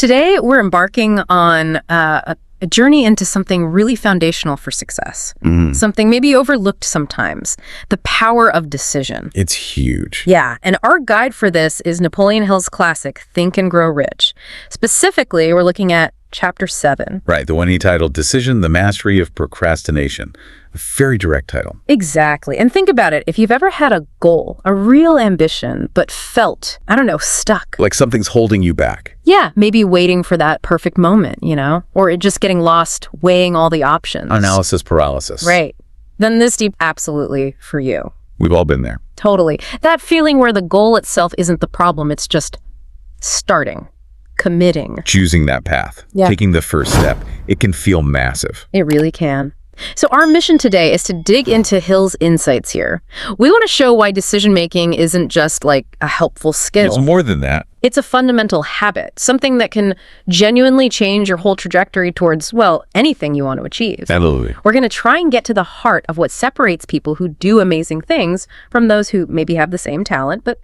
Today, we're embarking on a journey into something really foundational for success. Something maybe overlooked sometimes. The power of decision. It's huge. Yeah, and our guide for this is Napoleon Hill's classic, Think and Grow Rich. Specifically, we're looking at Chapter 7. Right, the one he titled Decision, the Mastery of Procrastination. A very direct title. Exactly. And think about it. If you've ever had a goal, a real ambition, but felt, I don't know, stuck. Like something's holding you back. Yeah, maybe waiting for that perfect moment, or just getting lost weighing all the options. Analysis paralysis. Right. Then this deep, absolutely for you. We've all been there. Totally. That feeling where the goal itself isn't the problem, it's just starting, committing. Choosing that path. Yeah. Taking the first step. It can feel massive. It really can. So our mission today is to dig into Hill's insights here. We want to show why decision-making isn't just like a helpful skill. It's more than that. It's a fundamental habit, something that can genuinely change your whole trajectory towards, well, anything you want to achieve. Absolutely. We're going to try and get to the heart of what separates people who do amazing things from those who maybe have the same talent, but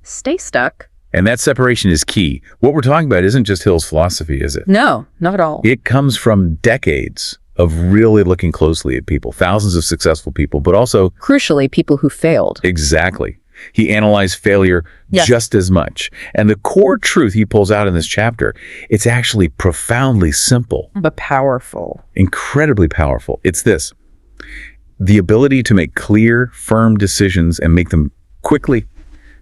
stay stuck. And that separation is key. What we're talking about isn't just Hill's philosophy, is it? No, not at all. It comes from decades of really looking closely at people, thousands of successful people, but also... Crucially, people who failed. Exactly. He analyzed failure just as much. And the core truth he pulls out in this chapter, it's actually profoundly simple. But powerful. Incredibly powerful. It's this: the ability to make clear, firm decisions and make them quickly.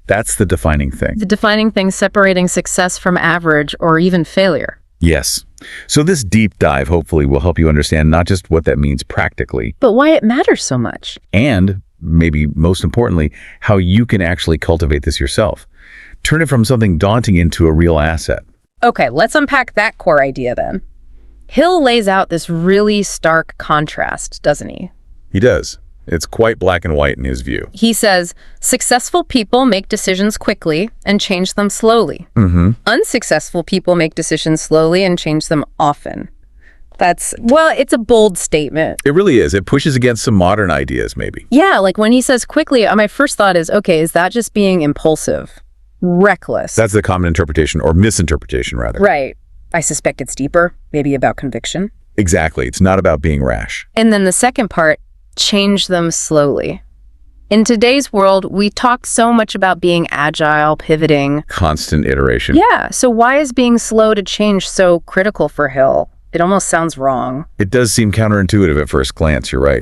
That's the defining thing. The defining thing separating success from average or even failure. Yes. So this deep dive hopefully will help you understand not just what that means practically, but why it matters so much. And maybe most importantly, how you can actually cultivate this yourself. Turn it from something daunting into a real asset. Okay, let's unpack that core idea then. Hill lays out this really stark contrast, doesn't he? He does. It's quite black and white in his view. He says, successful people make decisions quickly and change them slowly. Unsuccessful people make decisions slowly and change them often. It's a bold statement. It really is. It pushes against some modern ideas, maybe. Yeah, like when he says quickly, my first thought is, okay, is that just being impulsive? Reckless? That's the common interpretation, or misinterpretation, rather. Right. I suspect it's deeper, maybe about conviction. Exactly. It's not about being rash. And then the second part, change them slowly. In today's world, we talk so much about being agile, pivoting. Constant iteration. Yeah, so why is being slow to change so critical for Hill? It almost sounds wrong. It does seem counterintuitive at first glance, you're right.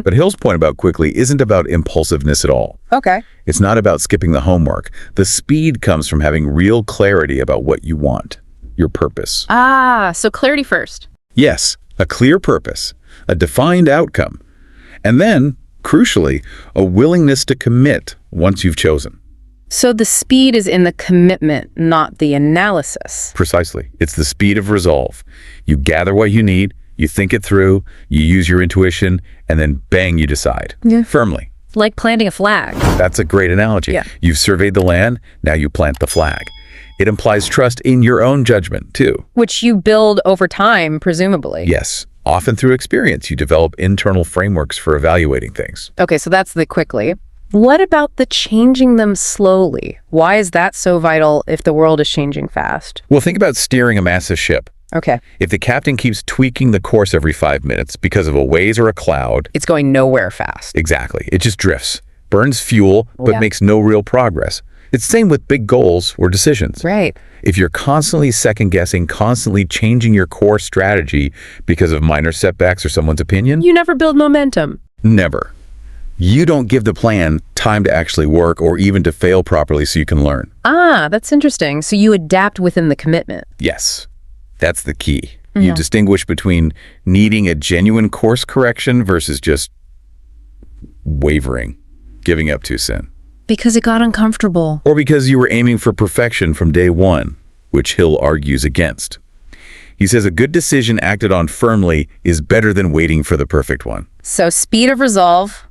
But Hill's point about quickly isn't about impulsiveness at all. Okay. It's not about skipping the homework. The speed comes from having real clarity about what you want, your purpose. So clarity first. Yes, a clear purpose, a defined outcome, and then, crucially, a willingness to commit once you've chosen. So the speed is in the commitment, not the analysis. Precisely. It's the speed of resolve. You gather what you need, you think it through, you use your intuition, and then bang, you decide. Yeah. Firmly. Like planting a flag. That's a great analogy. Yeah. You've surveyed the land, now you plant the flag. It implies trust in your own judgment, too. Which you build over time, presumably. Yes. Often through experience, you develop internal frameworks for evaluating things. Okay, so that's the quickly. What about the changing them slowly? Why is that so vital if the world is changing fast? Well, think about steering a massive ship. Okay. If the captain keeps tweaking the course every 5 minutes because of a waze or a cloud... It's going nowhere fast. Exactly. It just drifts, burns fuel, but makes no real progress. It's the same with big goals or decisions. Right. If you're constantly second-guessing, constantly changing your core strategy because of minor setbacks or someone's opinion... You never build momentum. Never. You don't give the plan time to actually work or even to fail properly so you can learn. That's interesting. So you adapt within the commitment. Yes. That's the key. You distinguish between needing a genuine course correction versus just wavering, giving up too soon. Because it got uncomfortable. Or because you were aiming for perfection from day one, which Hill argues against. He says a good decision acted on firmly is better than waiting for the perfect one. So speed of resolve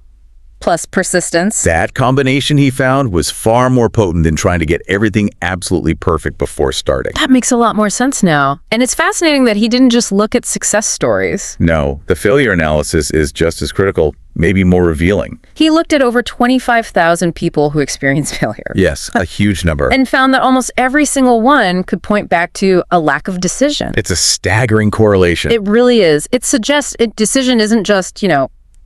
plus persistence. That combination, he found, was far more potent than trying to get everything absolutely perfect before starting. That makes a lot more sense now. And it's fascinating that he didn't just look at success stories. No, the failure analysis is just as critical, maybe more revealing. He looked at over 25,000 people who experienced failure. Yes, a huge number. And found that almost every single one could point back to a lack of decision. It's a staggering correlation. It really is. It suggests decision isn't just,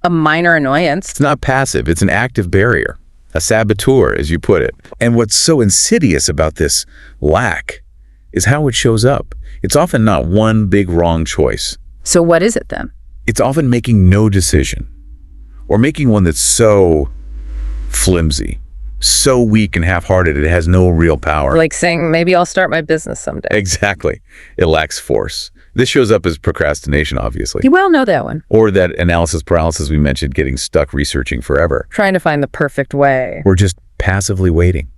a minor annoyance. It's not passive. It's an active barrier, a saboteur, as you put it. And what's so insidious about this lack is how it shows up. It's often not one big wrong choice. So what is it then? It's often making no decision, or making one that's so flimsy, so weak and half-hearted it has no real power. Like saying, maybe I'll start my business someday. Exactly. It lacks force. This shows up as procrastination, obviously. You well know that one. Or that analysis paralysis we mentioned, getting stuck researching forever. Trying to find the perfect way. Or just passively waiting.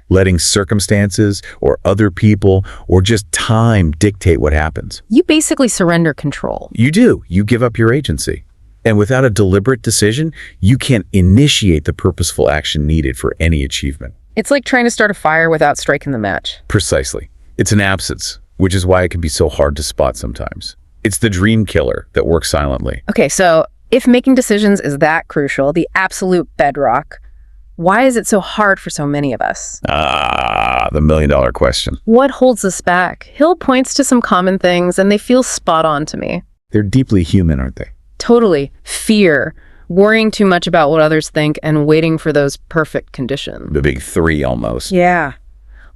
Letting circumstances or other people or just time dictate what happens. You basically surrender control. You do. You give up your agency. And without a deliberate decision, you can't initiate the purposeful action needed for any achievement. It's like trying to start a fire without striking the match. Precisely. It's an absence, which is why it can be so hard to spot sometimes. It's the dream killer that works silently. Okay, so if making decisions is that crucial, the absolute bedrock, why is it so hard for so many of us? The million-dollar question. What holds us back? Hill points to some common things, and they feel spot on to me. They're deeply human, aren't they? Totally. Fear, worrying too much about what others think, and waiting for those perfect conditions. The big three, almost. Yeah.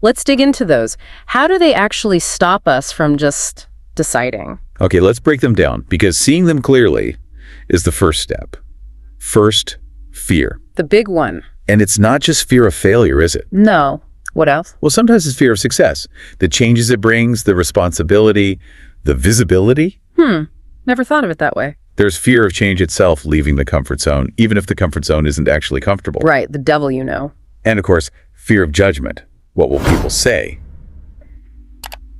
Let's dig into those. How do they actually stop us from just deciding? Okay, let's break them down, because seeing them clearly is the first step. First, fear. The big one. And it's not just fear of failure, is it? No. What else? Well, sometimes it's fear of success. The changes it brings, the responsibility, the visibility. Never thought of it that way. There's fear of change itself leaving the comfort zone, even if the comfort zone isn't actually comfortable. Right, the devil you know. And of course, fear of judgment. What will people say?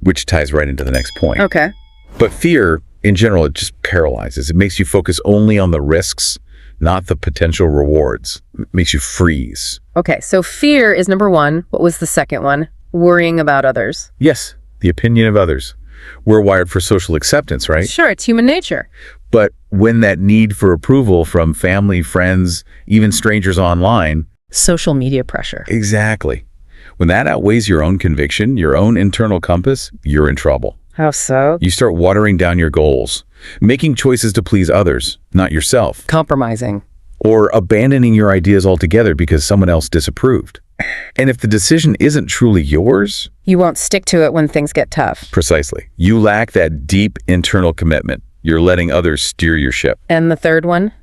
Which ties right into the next point. Okay. But fear, in general, it just paralyzes. It makes you focus only on the risks, not the potential rewards. It makes you freeze. Okay, so fear is number one. What was the second one? Worrying about others. Yes, the opinion of others. We're wired for social acceptance, right? Sure, it's human nature. But when that need for approval from family, friends, even strangers online... Social media pressure. Exactly. When that outweighs your own conviction, your own internal compass, you're in trouble. How so? You start watering down your goals, making choices to please others, not yourself. Compromising. Or abandoning your ideas altogether because someone else disapproved. And if the decision isn't truly yours... You won't stick to it when things get tough. Precisely. You lack that deep internal commitment. You're letting others steer your ship. And the third one?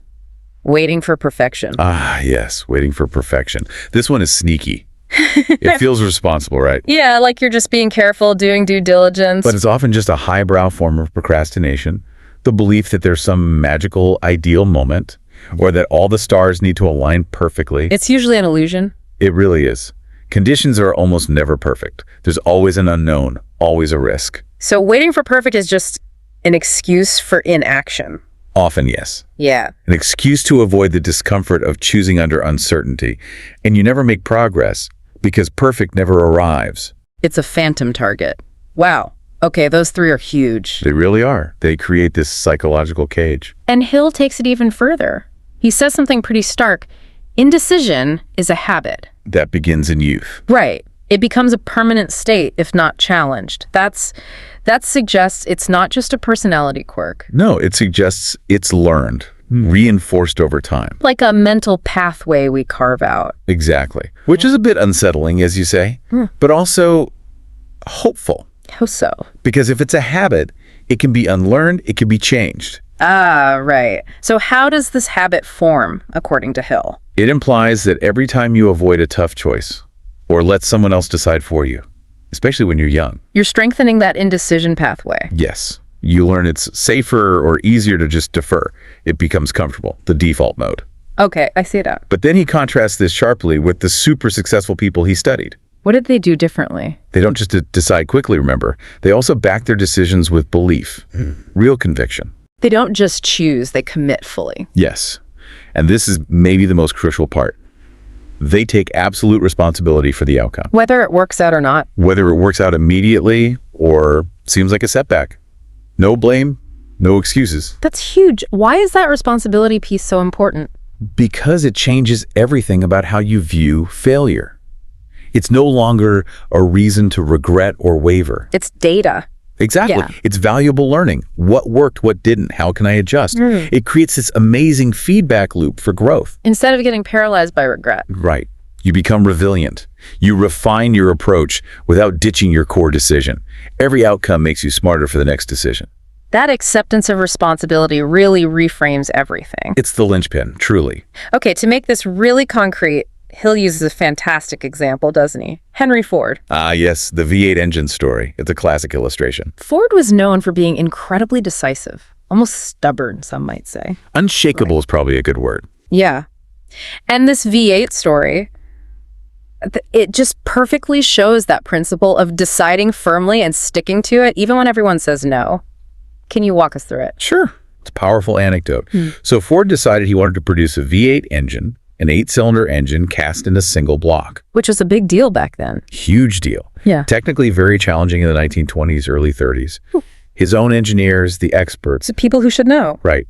Waiting for perfection. Ah, yes, waiting for perfection. This one is sneaky. It feels responsible, right? Yeah, like you're just being careful, doing due diligence. But it's often just a highbrow form of procrastination. The belief that there's some magical, ideal moment, or that all the stars need to align perfectly. It's usually an illusion. It really is. Conditions are almost never perfect. There's always an unknown, always a risk. So waiting for perfect is just an excuse for inaction. Often, yes. Yeah. An excuse to avoid the discomfort of choosing under uncertainty. And you never make progress because perfect never arrives. It's a phantom target. Wow. Okay, those three are huge. They really are. They create this psychological cage. And Hill takes it even further. He says something pretty stark. Indecision is a habit. That begins in youth. Right. It becomes a permanent state if not challenged. That suggests it's not just a personality quirk. No, it suggests it's learned, reinforced over time. Like a mental pathway we carve out. Exactly. Which is a bit unsettling, as you say, but also hopeful. How so? Because if it's a habit, it can be unlearned, it can be changed. Ah, right. So how does this habit form, according to Hill? It implies that every time you avoid a tough choice, or let someone else decide for you, especially when you're young. You're strengthening that indecision pathway. Yes. You learn it's safer or easier to just defer. It becomes comfortable, the default mode. Okay, I see that. But then he contrasts this sharply with the super successful people he studied. What did they do differently? They don't just decide quickly, remember. They also back their decisions with belief, real conviction. They don't just choose, they commit fully. Yes. And this is maybe the most crucial part. They take absolute responsibility for the outcome. Whether it works out or not. Whether it works out immediately or seems like a setback. No blame, no excuses. That's huge. Why is that responsibility piece so important? Because it changes everything about how you view failure. It's no longer a reason to regret or waver. It's data. Exactly. Yeah. It's valuable learning. What worked, what didn't, how can I adjust? It creates this amazing feedback loop for growth. Instead of getting paralyzed by regret. Right. You become resilient. You refine your approach without ditching your core decision. Every outcome makes you smarter for the next decision. That acceptance of responsibility really reframes everything. It's the linchpin, truly. Okay, to make this really concrete, Hill uses a fantastic example, doesn't he? Henry Ford. Ah, yes, the V8 engine story. It's a classic illustration. Ford was known for being incredibly decisive, almost stubborn, some might say. Unshakable is probably a good word. Yeah. And this V8 story, it just perfectly shows that principle of deciding firmly and sticking to it, even when everyone says no. Can you walk us through it? Sure. It's a powerful anecdote. So Ford decided he wanted to produce a V8 engine, an 8-cylinder engine cast in a single block. Which was a big deal back then. Huge deal. Yeah. Technically very challenging in the 1920s, early 30s. His own engineers, the experts. So people who should know. Right.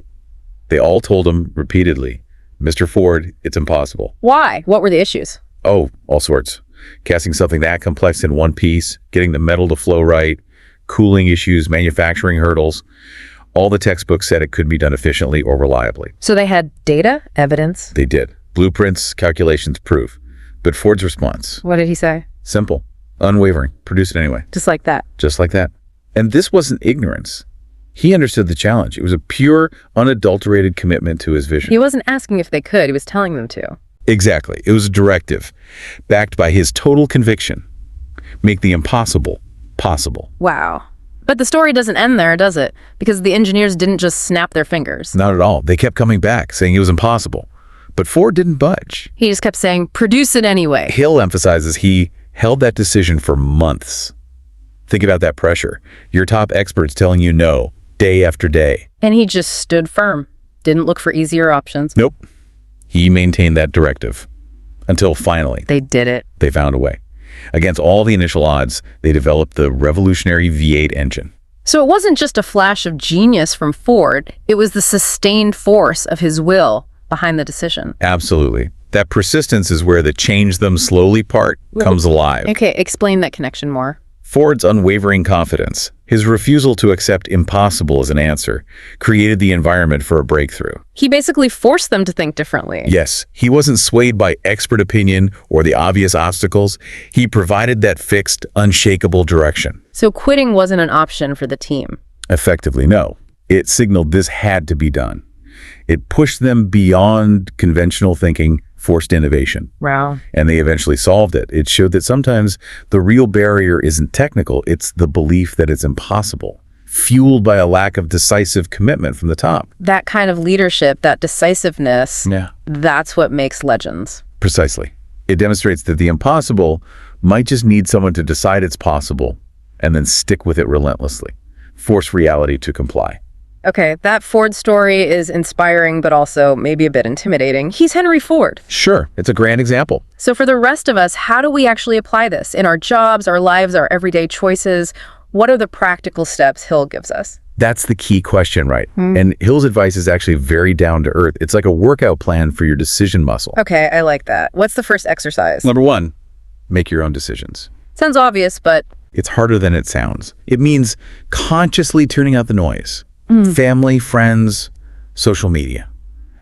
They all told him repeatedly, Mr. Ford, it's impossible. Why? What were the issues? Oh, all sorts. Casting something that complex in one piece, getting the metal to flow right, cooling issues, manufacturing hurdles. All the textbooks said it couldn't be done efficiently or reliably. So they had data, evidence. They did. Blueprints, calculations, proof. But Ford's response? What did he say? Simple. Unwavering. Produce it anyway. Just like that. Just like that. And this wasn't ignorance. He understood the challenge. It was a pure, unadulterated commitment to his vision. He wasn't asking if they could. He was telling them to. Exactly. It was a directive, backed by his total conviction. Make the impossible possible. Wow. But the story doesn't end there, does it? Because the engineers didn't just snap their fingers. Not at all. They kept coming back, saying it was impossible. But Ford didn't budge. He just kept saying, produce it anyway. Hill emphasizes he held that decision for months. Think about that pressure. Your top experts telling you no, day after day. And he just stood firm. Didn't look for easier options. Nope. He maintained that directive. Until finally, They did it. they found a way. Against all the initial odds, they developed the revolutionary V8 engine. So it wasn't just a flash of genius from Ford. It was the sustained force of his will behind the decision. Absolutely. That persistence is where the change them slowly part comes alive. Okay, explain that connection more. Ford's unwavering confidence, his refusal to accept impossible as an answer, created the environment for a breakthrough. He basically forced them to think differently. Yes, he wasn't swayed by expert opinion or the obvious obstacles. He provided that fixed, unshakable direction. So quitting wasn't an option for the team. Effectively, no. It signaled this had to be done. It pushed them beyond conventional thinking, forced innovation. Wow. And they eventually solved it. It showed that sometimes the real barrier isn't technical, it's the belief that it's impossible, fueled by a lack of decisive commitment from the top. That kind of leadership, that decisiveness, Yeah. that's what makes legends. Precisely. It demonstrates that the impossible might just need someone to decide it's possible and then stick with it relentlessly. Force reality to comply. Okay, that Ford story is inspiring, but also maybe a bit intimidating. He's Henry Ford. Sure, it's a grand example. So for the rest of us, how do we actually apply this in our jobs, our lives, our everyday choices? What are the practical steps Hill gives us? That's the key question, right? And Hill's advice is actually very down to earth. It's like a workout plan for your decision muscle. Okay, I like that. What's the first exercise? Number one, make your own decisions. Sounds obvious, but It's harder than it sounds. It means consciously tuning out the noise. Family, friends, social media,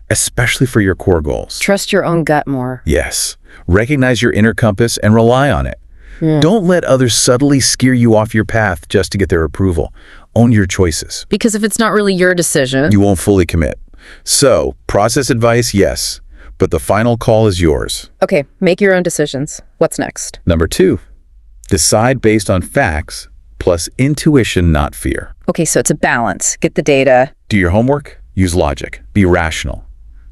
especially for your core goals. trust your own gut more. Yes. Recognize your inner compass and rely on it. Don't let others subtly steer you off your path just to get their approval. Own your choices. Because if it's not really your decision, You won't fully commit. So, process advice, yes, but the final call is yours. okay, make your own decisions. What's next? Number two, decide based on facts plus intuition, not fear. Okay, so it's a balance. Get the data. Do your homework, use logic, be rational,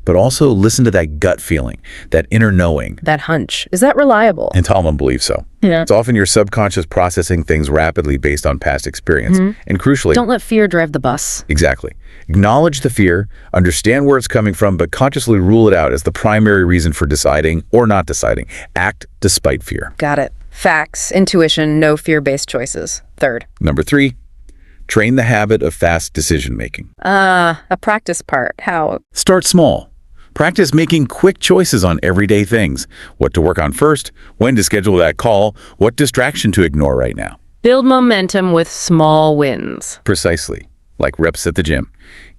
but also listen to that gut feeling, that inner knowing. That hunch. Is that reliable? And Talman believes so. Yeah. It's often your subconscious processing things rapidly based on past experience. And crucially, Don't let fear drive the bus. exactly. Acknowledge the fear, understand where it's coming from, but consciously rule it out as the primary reason for deciding or not deciding. Act despite fear. Got it. Facts, intuition, no fear-based choices. Third. Number three, train the habit of fast decision making. A practice part. How? Start small. Practice making quick choices on everyday things. What to work on first, when to schedule that call, what distraction to ignore right now. Build momentum with small wins. Precisely, like reps at the gym.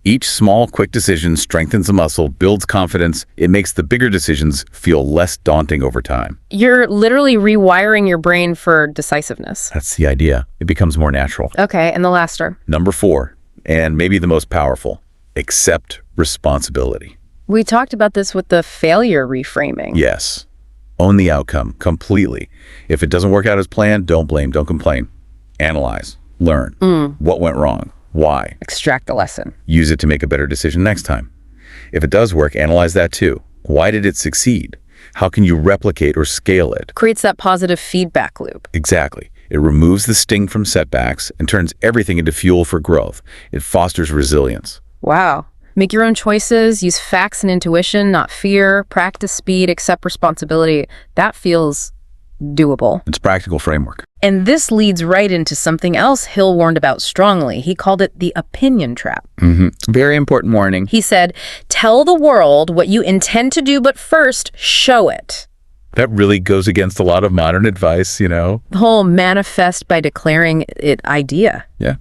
Each small, quick decision strengthens the muscle, builds confidence. It makes the bigger decisions feel less daunting over time. You're literally rewiring your brain for decisiveness. That's the idea. It becomes more natural. Okay, and the last R. Number 4, and maybe the most powerful, accept responsibility. We talked about this with the failure reframing. Yes. Own the outcome completely. If it doesn't work out as planned, don't blame, don't complain. Analyze, learn. What went wrong? Why? Extract the lesson. Use it to make a better decision next time. If it does work, analyze that too. Why did it succeed? How can you replicate or scale it? Creates that positive feedback loop. Exactly. It removes the sting from setbacks and turns everything into fuel for growth. It fosters resilience. Wow. Make your own choices, use facts and intuition, not fear, practice speed, accept responsibility. That feels doable. It's a practical framework. And this leads right into something else Hill warned about strongly. He called it the opinion trap. Very important warning. He said, tell the world what you intend to do, but first, show it. That really goes against a lot of modern advice, you know? The whole manifest by declaring it idea. Yeah.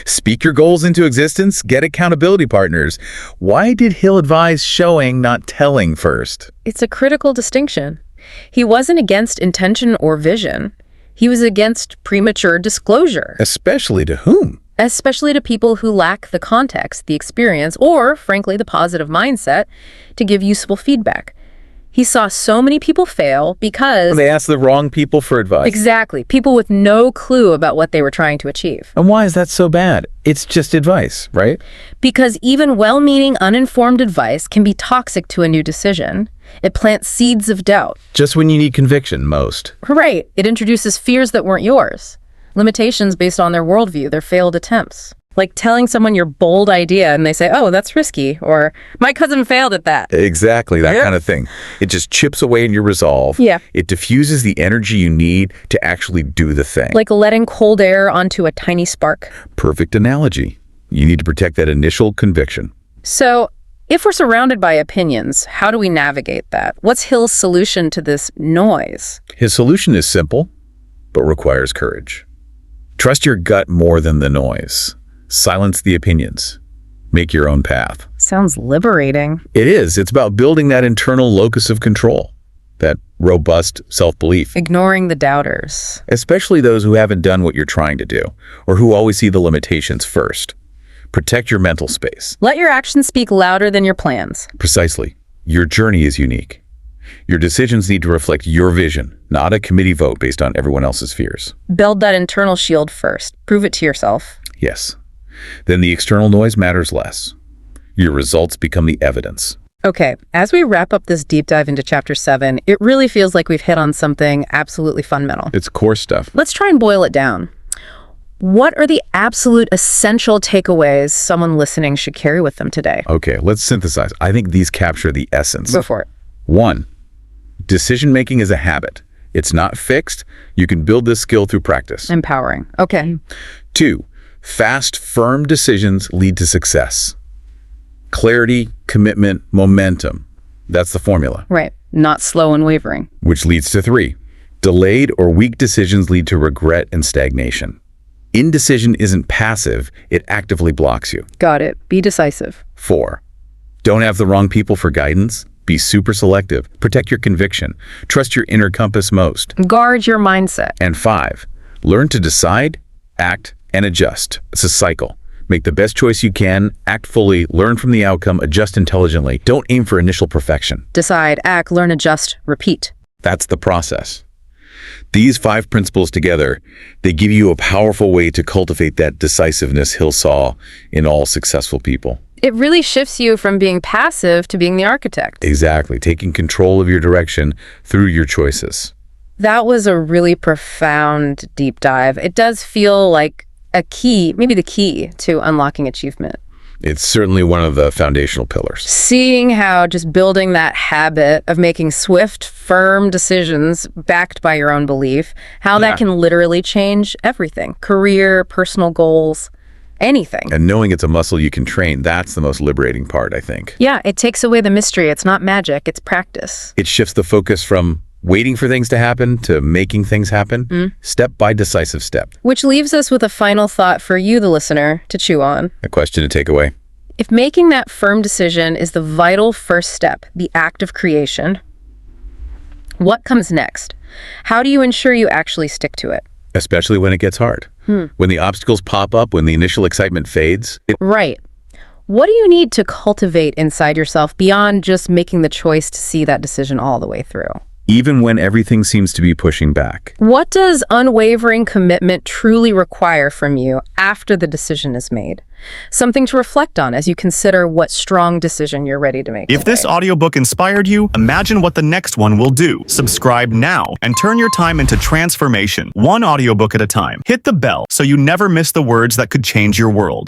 Speak your goals into existence, get accountability partners. Why did Hill advise showing, not telling first? It's a critical distinction. He wasn't against intention or vision. He was against premature disclosure. Especially to whom? Especially to people who lack the context, the experience, or, frankly, the positive mindset to give useful feedback. He saw so many people fail because... They asked the wrong people for advice. Exactly. People with no clue about what they were trying to achieve. And why is that so bad? It's just advice, right? Because even well-meaning, uninformed advice can be toxic to a new decision. It plants seeds of doubt. Just when you need conviction most. Right. It introduces fears that weren't yours. Limitations based on their worldview, their failed attempts. Like telling someone your bold idea and they say, oh, that's risky, or my cousin failed at that. Exactly, that kind of thing. It just chips away in your resolve. Yeah. It diffuses the energy you need to actually do the thing. Like letting cold air onto a tiny spark. Perfect analogy. You need to protect that initial conviction. So, if we're surrounded by opinions, how do we navigate that? What's Hill's solution to this noise? His solution is simple, but requires courage. Trust your gut more than the noise. Silence the opinions. Make your own path. Sounds liberating. It is. It's about building that internal locus of control, that robust self-belief. Ignoring the doubters. Especially those who haven't done what you're trying to do, or who always see the limitations first. Protect your mental space. Let your actions speak louder than your plans. Precisely. Your journey is unique. Your decisions need to reflect your vision, not a committee vote based on everyone else's fears. Build that internal shield first. Prove it to yourself. Yes. Then the external noise matters less. Your results become the evidence. Okay, as we wrap up this deep dive into Chapter 7, it really feels like we've hit on something absolutely fundamental. It's core stuff. Let's try and boil it down. What are the absolute essential takeaways someone listening should carry with them today? Okay, let's synthesize. I think these capture the essence. Go for it. 1. Decision-making is a habit. It's not fixed. You can build this skill through practice. Empowering. Okay. 2. Fast, firm decisions lead to success. Clarity, commitment, momentum. That's the formula. Right. Not slow and wavering. Which leads to 3. Delayed or weak decisions lead to regret and stagnation. Indecision isn't passive. It actively blocks you. Got it. Be decisive. 4. Don't have the wrong people for guidance. Be super selective. Protect your conviction. Trust your inner compass most. Guard your mindset. And 5. Learn to decide, act, and adjust. It's a cycle. Make the best choice you can, act fully, learn from the outcome, adjust intelligently. Don't aim for initial perfection. Decide, act, learn, adjust, repeat. That's the process. These 5 principles together, they give you a powerful way to cultivate that decisiveness Hill saw in all successful people. It really shifts you from being passive to being the architect. Exactly. Taking control of your direction through your choices. That was a really profound deep dive. It does feel like a key, maybe the key to unlocking achievement. It's certainly one of the foundational pillars. Seeing how just building that habit of making swift, firm decisions backed by your own belief, how that can literally change everything. Career, personal goals. anything. And knowing it's a muscle you can train, that's the most liberating part, I think. Yeah, it takes away the mystery. It's not magic, it's practice. It shifts the focus from waiting for things to happen to making things happen, step by decisive step. Which leaves us with a final thought for you, the listener, to chew on. A question to take away. If making that firm decision is the vital first step, the act of creation, what comes next? How do you ensure you actually stick to it? Especially when it gets hard. When the obstacles pop up, when the initial excitement fades. Right. What do you need to cultivate inside yourself beyond just making the choice to see that decision all the way through? Even when everything seems to be pushing back. What does unwavering commitment truly require from you after the decision is made? Something to reflect on as you consider what strong decision you're ready to make. If this audiobook inspired you, imagine what the next one will do. Subscribe now and turn your time into transformation, one audiobook at a time. Hit the bell so you never miss the words that could change your world.